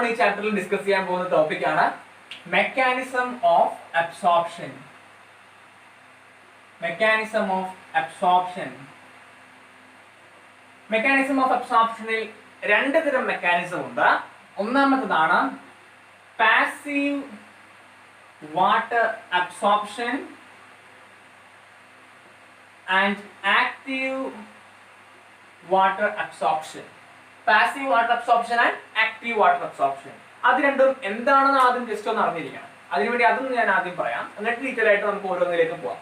നമ്മൾ ഈ ചാപ്റ്ററിൽ ഡിസ്കസ് ചെയ്യാൻ പോകുന്ന ടോപ്പിക്കാണ് mechanism of absorption. Mechanism of absorption. Mechanism of അബ്സോർപ്ഷനിൽ രണ്ട് തരം മെക്കാനിസം ഉണ്ട്. ഒന്നാമത്തേതാണ് passive water absorption and active water absorption. Passive water absorption and active water absorption. അത് രണ്ടും എന്താണെന്ന് ആദ്യം ജസ്റ്റ് ഒന്ന് അറിഞ്ഞിരിക്കണം. അതിനുവേണ്ടി അതൊന്നും ഞാൻ ആദ്യം പറയാം, എന്നിട്ട് ഡീറ്റെയിൽ ആയിട്ട് നമുക്ക് ഓരോന്നിലേക്ക് പോവാം.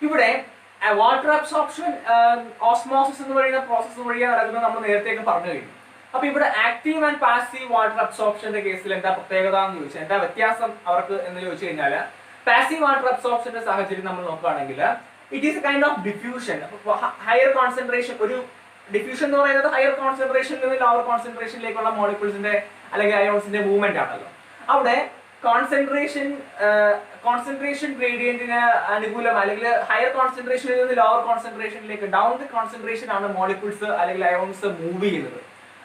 ഇവിടെ വാട്ടർ അബ്സോർപ്ഷൻ ഓസ്മോസിസ് എന്ന് പറയുന്ന പ്രോസസ് വഴിയാണ് നടക്കുന്നത്, നമ്മൾ നേരത്തെയൊക്കെ പറഞ്ഞു കഴിഞ്ഞു. അപ്പൊ ഇവിടെ ആക്റ്റീവ് ആൻഡ് പാസീവ് വാട്ടർ അബ്സോർപ്ഷന്റെ കേസിൽ എന്താ പ്രത്യേകത എന്ന് ചോദിച്ചാൽ, എന്താ വ്യത്യാസം അവർക്ക് എന്ന് ചോദിച്ചു കഴിഞ്ഞാൽ, പാസീവ് വാട്ടർ അബ്സോർപ്ഷന്റെ സാഹചര്യം നമ്മൾ നോക്കുകയാണെങ്കിൽ it is A kind of diffusion. Higher concentration, ഒരു ഡിഫ്യൂഷൻ എന്ന് പറയുന്നത് ഹയർ കോൺസെൻട്രേഷനിൽ നിന്ന് ലോവർ കോൺസെൻട്രേഷനിലേക്കുള്ള മോളിക്യൂൾസിന്റെ അല്ലെങ്കിൽ അയോൺസിന്റെ മൂവ്മെന്റ് ആണല്ലോ. അവിടെ കോൺസെൻട്രേഷൻ ഗ്രേഡിയന്റിന് അനുകൂലം അല്ലെങ്കിൽ ഹയർ കോൺസെൻട്രേഷനിൽ നിന്ന് ലോവർ കോൺസെൻട്രേഷനിലേക്ക് ഡൗൺ ദി കോൺസെൻട്രേഷൻ ആണ് മോളിക്യൂൾസ് അല്ലെങ്കിൽ അയോൺസ് മൂവ് ചെയ്യുന്നത്.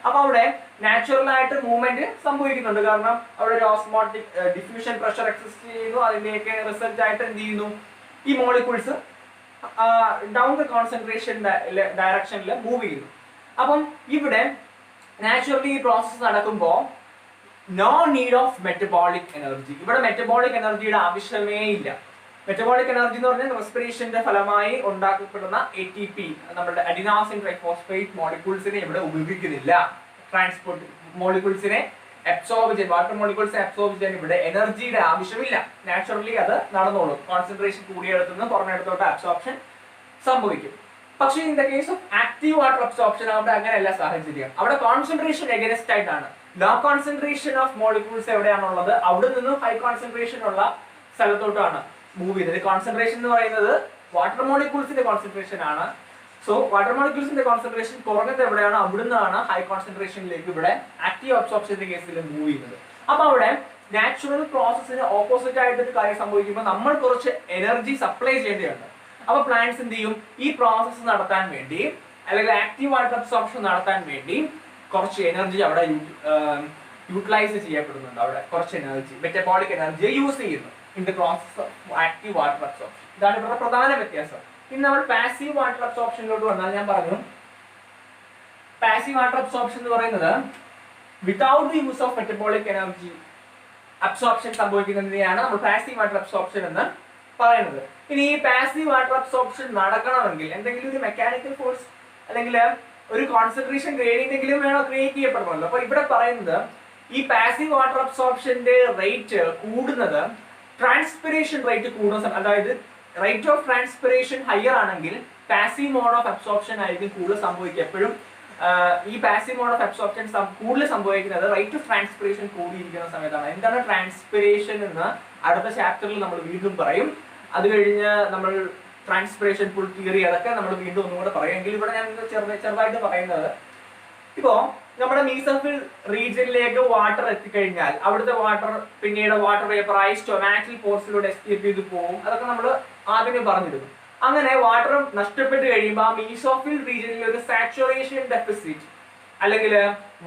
അപ്പൊ അവിടെ നാച്ചുറൽ ആയിട്ട് മൂവ്മെന്റ് സംഭവിക്കുന്നുണ്ട്, കാരണം അവിടെ ഒരു ഓസ്മോട്ടിക് ഡിഫ്യൂഷൻ പ്രഷർ എക്സിസ്റ്റ് ചെയ്യുന്നു. അതിന്റെയൊക്കെ റിസൾട്ട് ആയിട്ട് എന്ത് ചെയ്യുന്നു, ഈ മോളിക്യൂൾസ് ഡൗൺ ദ കോൺസെൻട്രേഷൻ ഡയറക്ഷനിൽ മൂവ് ചെയ്യുന്നു. അപ്പം ഇവിടെ നാച്ചുറലി ഈ പ്രോസസ് നടക്കുമ്പോൾ no need of metabolic energy. ഇവിടെ മെറ്റബോളിക് എനർജിയുടെ ആവശ്യമേ ഇല്ല. മെറ്റബോളിക് എനർജി എന്ന് പറഞ്ഞാൽ റെസ്പിറേഷന്റെ ഫലമായി ഉണ്ടാക്കപ്പെടുന്ന ATP, നമ്മുടെ അഡിനോസിൻ ട്രൈഫോസ്ഫേറ്റ് മോളിക്യൂൾസിനെ ഇവിടെ ഉപയോഗിക്കുന്നില്ല. ട്രാൻസ്പോർട്ട് മോളിക്യൂൾസിനെ അബ്സോർബ് ചെയ്യാൻ, വാട്ടർ മോളിക്യൂൾസിനെ അബ്സോർബ് ചെയ്യാൻ ഇവിടെ എനർജിയുടെ ആവശ്യമില്ല. നാച്ചുറലി അത് നടന്നോളും. കോൺസെൻട്രേഷൻ കൂടിയിടത്തുനിന്ന് കുറഞ്ഞിടത്തോട്ട് അബ്സോർപ്ഷൻ സംഭവിക്കും. പക്ഷേ in the case of active water absorption അവിടെ അങ്ങനെയല്ല സാഹചര്യം. അവിടെ കോൺസെൻട്രേഷൻ എഗൈൻസ്റ്റ് ആയിട്ടാണ്. ലോ കോൺസെൻട്രേഷൻ ഓഫ് മോളിക്യൂൾസ് എവിടെയാണുള്ളത്, അവിടെ നിന്നും ഹൈ കോൺസെൻട്രേഷൻ ഉള്ള സ്ഥലത്തോട്ടാണ് മൂവ് ചെയ്യുന്നത്. കോൺസെൻട്രേഷൻ എന്ന് പറയുന്നത് വാട്ടർ മോളിക്യൂൾസിന്റെ കോൺസെൻട്രേഷൻ ആണ്. സോ വാട്ടർ മോളിക്യൂൾസിന്റെ കോൺസെൻട്രേഷൻ കുറഞ്ഞത് എവിടെയാണ്, അവിടുന്നാണ് ഹൈ കോൺസെൻട്രേഷനിലേക്ക് ഇവിടെ ആക്റ്റീവ് അബ്സോർപ്ഷന്റെ കേസിൽ മൂവ് ചെയ്യുന്നത്. അപ്പൊ അവിടെ നാച്ചുറൽ പ്രോസസ്സിന് ഓപ്പോസിറ്റ് ആയിട്ട് ഒരു കാര്യം സംഭവിക്കുമ്പോൾ നമ്മൾ കുറച്ച് എനർജി സപ്ലൈ ചെയ്യേണ്ടതുണ്ട്. അപ്പൊ പ്ലാന്റ്സ് എന്ത് ചെയ്യും, ഈ പ്രോസസ്സ് നടത്താൻ വേണ്ടി അല്ലെങ്കിൽ ആക്റ്റീവ് വാട്ടർ അബ്സോർപ്ഷൻ നടത്താൻ വേണ്ടി കുറച്ച് എനർജി അവിടെ യൂട്ടിലൈസ് ചെയ്യപ്പെടുന്നുണ്ട്. അവിടെ കുറച്ച് എനർജി, മെറ്റബോളിക് എനർജി യൂസ് ചെയ്യുന്നു in the process of active water absorption. ഇതാണ് ഇവരുടെ പ്രധാന വ്യത്യാസം. ഇനി നമ്മൾ പാസീവ് വാട്ടർ അബ്സോർപ്ഷനിലോട്ട് വന്നാൽ, ഞാൻ പറഞ്ഞു പാസീവ് വാട്ടർ അബ്സോർപ്ഷൻ എന്ന് പറയുന്നത് without the use of metabolic energy absorption സംഭവിക്കുന്നതിനെയാണ് നമ്മൾ പാസീവ് വാട്ടർ അബ്സോർപ്ഷൻ എന്ന് പറയുന്നത്. ഇനി ഈ പാസീവ് വാട്ടർ അബ്സോർപ്ഷൻ നടക്കണമെങ്കിൽ എന്തെങ്കിലും ഒരു മെക്കാനിക്കൽ ഫോഴ്സ് അല്ലെങ്കിൽ ഒരു കോൺസെൻട്രേഷൻ ഗ്രേഡിയന്റെങ്കിലും വേണോ ക്രിയേറ്റ് ചെയ്യപ്പെടണമല്ലോ. അപ്പൊ ഇവിടെ പറയുന്നത് ഈ പാസീവ് വാട്ടർ അബ്സോർപ്ഷന്റെ റേറ്റ് കൂടുന്നത് ട്രാൻസ്പിറേഷൻ റേറ്റ് കൂടുന്ന സമയം, അതായത് റേറ്റ് ഓഫ് ട്രാൻസ്പിറേഷൻ ഹയർ ആണെങ്കിൽ പാസീവ് മോഡ് ഓഫ് അബ്സോർപ്ഷൻ ആയിരിക്കും കൂടുതൽ സംഭവിക്കുക. എപ്പോഴും ഈ പാസീവ് മോഡ് ഓഫ് അബ്സോർപ്ഷൻ കൂടുതൽ സംഭവിക്കുന്നത് റേറ്റ് ഓഫ് ട്രാൻസ്പിറേഷൻ കൂടിയിരിക്കുന്ന സമയത്താണ്. എന്താണ് ട്രാൻസ്പിറേഷൻ എന്ന് അടുത്ത ചാപ്റ്ററിൽ നമ്മൾ വീണ്ടും പറയും. അത് കഴിഞ്ഞ് നമ്മൾ ട്രാൻസ്പിറേഷൻ ഫുൾ തിയറി അതൊക്കെ നമ്മൾ വീണ്ടും ഒന്നുകൂടെ പറയുമെങ്കിൽ ഇവിടെ ഞാൻ ചെറുതായിട്ട് പറയുന്നത്, ഇപ്പോ നമ്മുടെ മീസോഫിൽ റീജിയനിലേക്ക് വാട്ടർ എത്തിക്കഴിഞ്ഞാൽ അവിടുത്തെ വാട്ടർ പിന്നീട് വാട്ടർ വേപ്പറായി സ്റ്റൊമാറ്റിൽ പോർസിലൂടെ എസ്കേപ്പ് ചെയ്ത് പോകും. അതൊക്കെ നമ്മൾ ആദ്യമേ പറഞ്ഞിരുന്നു. അങ്ങനെ വാട്ടർ നഷ്ടപ്പെട്ട് കഴിയുമ്പോൾ ആ മീസോഫിൽ റീജിയനിൽ ഒരു സാച്ചുറേഷൻ ഡെഫിസിറ്റ് അല്ലെങ്കിൽ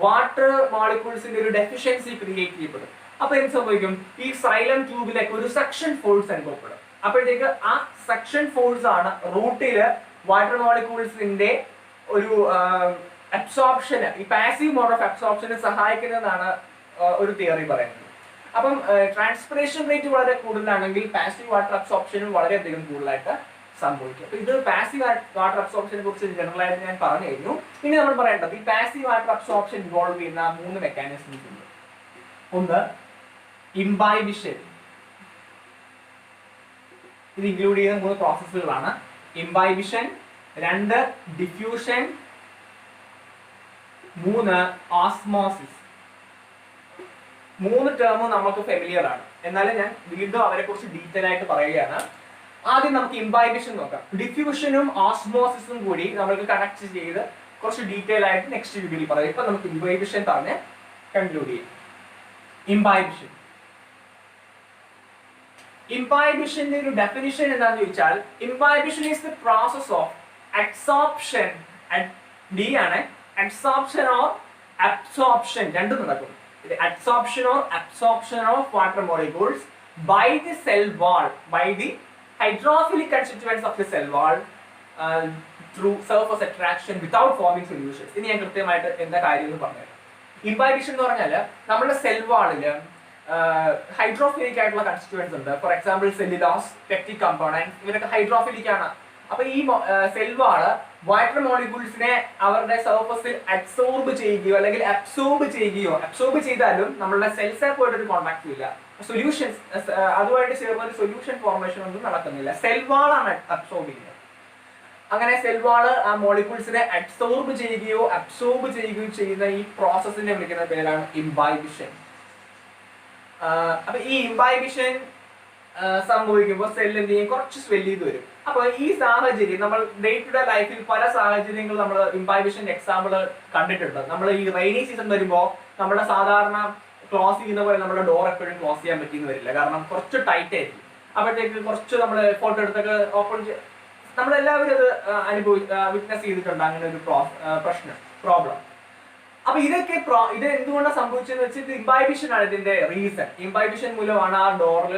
വാട്ടർ മോളിക്യൂൾസിന്റെ ഒരു ഡെഫിഷ്യൻസി ക്രിയേറ്റ് ചെയ്യപ്പെടും. അപ്പൊ എന്ത് സംഭവിക്കും, ഈ സൈലം ട്യൂബിലേക്ക് ഒരു സക്ഷൻ ഫോഴ്സ് അനുഭവപ്പെടും. അപ്പോഴത്തേക്ക് ആ സക്ഷൻ ഫോഴ്സ് ആണ് റൂട്ടില് വാട്ടർ മോളിക്യൂൾസിന്റെ ഒരു അബ്സോർപ്ഷന്, ഈ പാസീവ് മോഡ് ഓഫ് അബ്സോർപ്ഷന് സഹായിക്കുന്നതാണ് ഒരു തിയറി പറയുന്നത്. അപ്പം ട്രാൻസ്പിറേഷൻ റേറ്റ് വളരെ കൂടുതലാണെങ്കിൽ പാസീവ് വാട്ടർ അബ്സോർപ്ഷനും വളരെയധികം കൂടുതലായിട്ട് സംഭവിക്കും. അപ്പൊ ഇത് പാസീവ് വാട്ടർ അബ്സോർപ്ഷനെ കുറിച്ച് ജനറൽ ആയിട്ട് ഞാൻ പറഞ്ഞു കഴിഞ്ഞു. ഇനി നമ്മൾ പറയേണ്ടത് ഈ പാസീവ് വാട്ടർ അബ്സോർപ്ഷൻ ഇൻവോൾവ് ചെയ്യുന്ന 3 മെക്കാനിസംസ് ഉണ്ട്. ഒന്ന് ഇംബൈബിഷൻ. ഇത് ഇൻക്ലൂഡ് ചെയ്യുന്ന 3 പ്രോസസ്സുകളാണ്. ഇംബൈബിഷൻ, 2 ഡിഫ്യൂഷൻ, 3 ഓസ്മോസിസ്. 3 ടേമും നമുക്ക് ഫെമിലിയർ ആണ്, എന്നാലും ഞാൻ വീണ്ടും അവരെ കുറിച്ച് ഡീറ്റെയിൽ ആയിട്ട് പറയുകയാണ്. ആദ്യം നമുക്ക് ഇംബൈബിഷൻ നോക്കാം. ഡിഫ്യൂഷനും ഓസ്മോസിസും കൂടി നമുക്ക് കണക്ട് ചെയ്ത് കുറച്ച് ഡീറ്റെയിൽ ആയിട്ട് നെക്സ്റ്റ് വീഡിയോയിൽ പറയാം. ഇപ്പൊ നമുക്ക് ഇംബൈബിഷൻ പറഞ്ഞ് കൺക്ലൂഡ് ചെയ്യാം. ഇംബൈബിഷൻ ഇംബൈബിഷന്റെ ഒരു ഡെഫിനിഷൻ എന്താണെന്ന് ചോദിച്ചാൽ, imbibition is the process of absorption. ഡി ആണ് അബ്സോർപ്ഷൻ ഓർ അബ്സോർപ്ഷൻ, രണ്ടും നടക്കും. the adsorption or absorption of water molecules by the cell wall, by the hydrophilic constituents of the cell wall through surface attraction without forming solutions. ഇനി ഞാൻ കൃത്യമായിട്ട് എന്താ കാര്യം എന്ന് പറഞ്ഞുതരാം. ഇംബൈബിഷൻ എന്ന് പറഞ്ഞാൽ നമ്മുടെ സെൽ വാളില് ഹൈഡ്രോഫിലിക് ആയിട്ടുള്ള കൺസ്റ്റിറ്റ്യൂവൻസ് ഉണ്ട്. For example cellulose, peptic component, ഇവരൊക്കെ ഹൈഡ്രോഫിലിക് ആണ്. അപ്പൊ ഈ സെൽ വാള് വാട്ടർ മോളിക്യൂൾസിനെ അവരുടെ സർഫസിൽ അബ്സോർബ് ചെയ്യുകയോ അല്ലെങ്കിൽ അബ്സോർബ് ചെയ്താലും നമ്മളുടെ സെൽസുമായിട്ട് ഒരു കോൺടാക്ട് ഇല്ല. സൊല്യൂഷൻസ് അതുമായിട്ട് ചേർന്ന ഒരു സൊല്യൂഷൻ ഫോർമേഷൻ ഒന്നും നടക്കുന്നില്ല. സെൽ വാളാണ് അബ്സോർബ് ചെയ്യുന്നത്. അങ്ങനെ സെൽ വാള് ആ മോളിക്യൂൾസിനെ അബ്സോർബ് ചെയ്യുകയോ ചെയ്യുന്ന ഈ പ്രോസസ്സിനെ വിളിക്കുന്ന പേരാണ് ഇംബൈബിഷൻ. അപ്പൊ ഈ ഇംബൈബിഷൻ സംഭവിക്കുമ്പോൾ സെൽ എന്ത് ചെയ്യും, കുറച്ച് സ്വെല്ല് ചെയ്ത് വരും. അപ്പൊ ഈ സാഹചര്യം നമ്മൾ ഡേ ടു ഡേ ലൈഫിൽ പല സാഹചര്യങ്ങൾ നമ്മൾ ഇംബൈബിഷന്റെ എക്സാമ്പിൾ കണ്ടിട്ടുണ്ട്. നമ്മൾ ഈ റെയിനി സീസൺ വരുമ്പോൾ നമ്മുടെ സാധാരണ ക്ലോസ് ചെയ്യുന്ന പോലെ നമ്മുടെ ഡോർ എപ്പോഴും ക്ലോസ് ചെയ്യാൻ പറ്റിയെന്ന് വരില്ല. കാരണം കുറച്ച് ടൈറ്റ് ആയിരിക്കും. അപ്പോഴത്തേക്ക് കുറച്ച് നമ്മൾ ഫോട്ടോ എടുത്തൊക്കെ ഓപ്പൺ നമ്മളെല്ലാവരും അത് വിറ്റ്നസ് ചെയ്തിട്ടുണ്ട് അങ്ങനെ ഒരു പ്രോബ്ലം. അപ്പൊ ഇത് എന്തുകൊണ്ടാണ് സംഭവിച്ചതെന്ന് വെച്ചാൽ ഇംബൈബിഷൻ ആണ് ഇതിന്റെ റീസൺ. ഇംബൈബിഷൻ മൂലമാണ് ആ ഡോറിൽ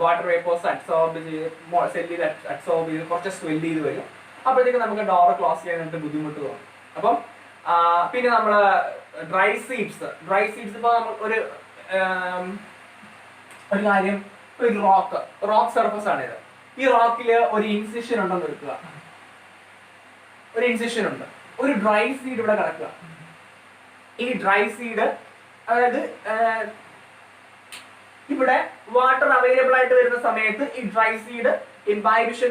വാട്ടർ വേപ്പേഴ്സ് അബ്സോർബ് ചെയ്ത് സെല്ലിൽ അബ്സോർബ് ചെയ്ത് കുറച്ച് സ്വെല്ല് ചെയ്ത് വരും. അപ്പോഴത്തേക്ക് നമുക്ക് ഡോർ ക്ലോസ് ചെയ്യാനായിട്ട് ബുദ്ധിമുട്ട് തോന്നും. അപ്പം പിന്നെ നമ്മള് ഡ്രൈ സീഡ്സ് ഇപ്പൊ നമ്മൾ ഒരു കാര്യം, ഒരു റോക്ക് സർഫസ് ആണ് ഇത്. ഈ റോക്കില് ഒരു ഇൻസിഷൻ ഉണ്ടെന്ന് വെക്കുക. ഒരു ഇൻസിഷൻ ഉണ്ട്. ഒരു ഡ്രൈ സീഡ് ഇവിടെ കിടക്കുക. ഈ ഡ്രൈ സീഡ്, അതായത് ഇവിടെ വാട്ടർ അവൈലബിൾ ആയിട്ട് വരുന്ന സമയത്ത് ഈ ഡ്രൈ സീഡ് ഇംബൈബിഷൻ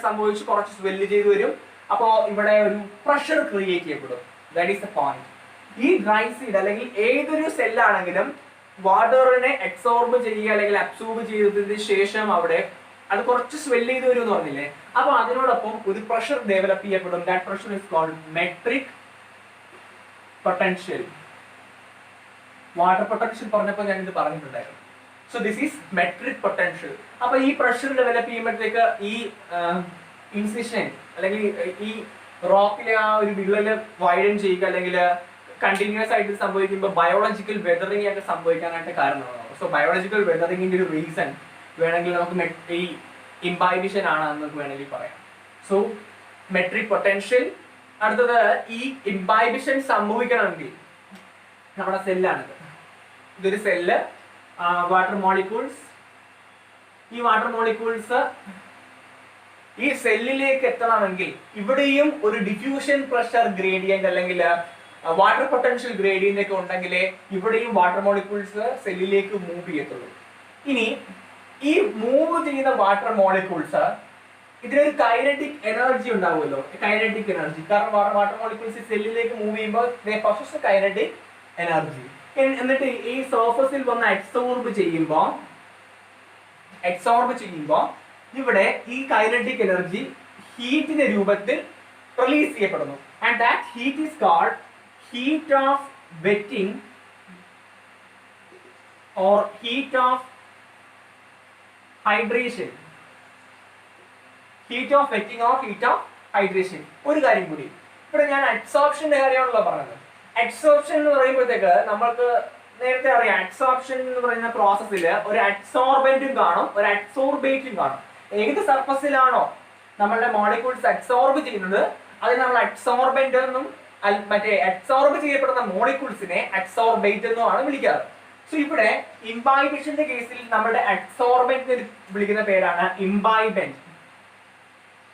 സംഭവിച്ച് കുറച്ച് സ്വെല്ല് ചെയ്ത് വരും. അപ്പോ ഇവിടെ ഒരു പ്രഷർ ക്രിയേറ്റ് ചെയ്യപ്പെടും. That is the point. ഈ ഡ്രൈ സീഡ് അല്ലെങ്കിൽ ഏതൊരു സെല്ലാണെങ്കിലും വാട്ടറിനെ അബ്സോർബ് ചെയ്യുക അല്ലെങ്കിൽ അബ്സോർബ് ചെയ്തതിന് ശേഷം അവിടെ അത് കുറച്ച് സ്വെല്ല് ചെയ്ത് വരും എന്ന് പറഞ്ഞില്ലേ. അപ്പൊ അതിനോടൊപ്പം ഒരു പ്രഷർ ഡെവലപ്പ് ചെയ്യപ്പെടും. That pressure is called matric potential. Water potential പറഞ്ഞപ്പോൾ ഞാൻ ഇത് പറഞ്ഞിട്ടുണ്ടായിരുന്നു. So this is matric potential. അപ്പൊ ഈ പ്രഷർ ഡെവലപ്പ് ചെയ്യുമ്പോഴത്തേക്ക് ഈ ഇൻസിഷൻ അല്ലെങ്കിൽ ഈ റോക്കിലെ ആ ഒരു വിള്ളല് വൈഡൻ ചെയ്യുക അല്ലെങ്കിൽ കണ്ടിന്യൂസ് ആയിട്ട് സംഭവിക്കുമ്പോൾ ബയോളജിക്കൽ വെതറിംഗ് ഒക്കെ സംഭവിക്കാനായിട്ട് കാരണമാണ്. സോ ബയോളജിക്കൽ വെതറിംഗിന്റെ ഒരു റീസൺ വേണമെങ്കിൽ നമുക്ക് ഈ ഇംബൈബിഷൻ ആണ് എന്ന് വേണമെങ്കിൽ പറയാം. So matric potential. അടുത്തത്, ഈ ഇംബൈബിഷൻ സംഭവിക്കണമെങ്കിൽ നമ്മുടെ സെല്ലാണിത്. ഇതൊരു സെല്ല്, വാട്ടർ മോളിക്യൂൾസ്. ഈ വാട്ടർ മോളിക്യൂൾസ് ഈ സെല്ലിലേക്ക് എത്തണമെങ്കിൽ ഇവിടെയും ഒരു ഡിഫ്യൂഷൻ പ്രഷർ ഗ്രേഡിയന്റ് അല്ലെങ്കിൽ വാട്ടർ പൊട്ടൻഷ്യൽ ഗ്രേഡിയന്റ് ഒക്കെ ഉണ്ടെങ്കിലേ ഇവിടെയും വാട്ടർ മോളിക്യൂൾസ് സെല്ലിലേക്ക് മൂവ് ചെയ്യത്തുള്ളൂ. ഇനി ഈ മൂവ് ചെയ്യുന്ന വാട്ടർ മോളിക്യൂൾസ് ഇതിനൊരു കൈനറ്റിക് എനർജി ഉണ്ടാവുമല്ലോ, കൈനറ്റിക് എനർജി. കാരണം വാട്ടർ മോളിക്യൂൾസ് സെല്ലിലേക്ക് മൂവ് ചെയ്യുമ്പോൾ ദേ പൊസസ് കൈനറ്റിക് എനർജി. എന്നിട്ട് ഈ സർഫസിൽ വന്ന് അബ്സോർബ് ചെയ്യുമ്പോൾ ഇവിടെ ഈ കൈനറ്റിക് എനർജി ഹീറ്റിന്റെ രൂപത്തിൽ റിലീസ് ചെയ്യപ്പെടുന്നു. And that heat is called heat of wetting or heat of hydration. Heat of wetting or heat of hydration. ഒരു കാര്യം കൂടി, ഇവിടെ ഞാൻ അഡ്സോർപ്ഷന്റെ കാര്യമാണല്ലോ പറഞ്ഞത്. അഡ്സോർപ്ഷൻ എന്ന് പറയുമ്പോഴത്തേക്ക് നമ്മൾക്ക് നേരത്തെ അറിയാം, അഡ്സോർപ്ഷൻ എന്ന് പറയുന്ന പ്രോസസ്സിൽ ഒരു അഡ്സോർബന്റും കാണും, ഒരു അഡ്സോർബേറ്റും കാണും. ഏത് സർഫസിലാണോ നമ്മളുടെ മോളിക്യൂൾസ് അഡ്സോർബ് ചെയ്യുന്നത് അതിന് നമ്മൾ അഡ്സോർബന്റ് എന്നും മറ്റേ അബ്സോർബ് ചെയ്യപ്പെടുന്ന മോളിക്യൂൾസിനെ അബ്സോർബേറ്റ് എന്നുമാണ് വിളിക്കാറ്. സോ ഇവിടെ ഇംബൈബിഷന്റെ കേസിൽ നമ്മുടെ അബ്സോർബന്റ് വിളിക്കുന്ന പേരാണ് ഇംബൈബന്റ്.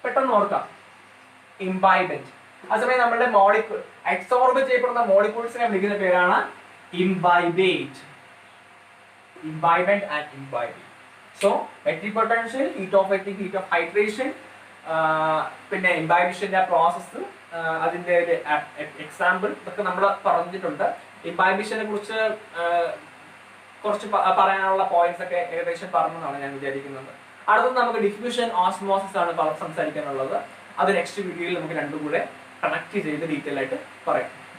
പെട്ടെന്ന് ഓർക്കാം, ഇംബൈബന്റ്. അതേസമയം നമ്മുടെ മോളിക്യൂൾ അബ്സോർബ് ചെയ്യപ്പെടുന്ന മോളിക്യൂൾസിനെ വിളിക്കുന്ന പേരാണ് imbibate. Imbibant and imbibate. So matric potential, heat of wetting, heat of hydration, പിന്നെ ഇംബൈബിഷന്റെ പ്രോസസ്സ്, അതിന്റെ ഒരു എക്സാമ്പിൾ ഇതൊക്കെ നമ്മൾ പറഞ്ഞിട്ടുണ്ട്. ഇംബൈബിഷനെ കുറിച്ച് കുറച്ച് പറയാനുള്ള പോയിന്റ്സ് ഒക്കെ ഏകദേശം പറഞ്ഞതാണ് ഞാൻ വിചാരിക്കുന്നത്. അടുത്തത് നമുക്ക് ഡിഫ്യൂഷൻ ഓസ്മോസിസ് ആണ് സംസാരിക്കാനുള്ളത്. അത് നെക്സ്റ്റ് വീഡിയോയിൽ നമുക്ക് രണ്ടും കൂടെ കണക്ട് ചെയ്ത് ഡീറ്റെയിൽ ആയിട്ട് പറയാം.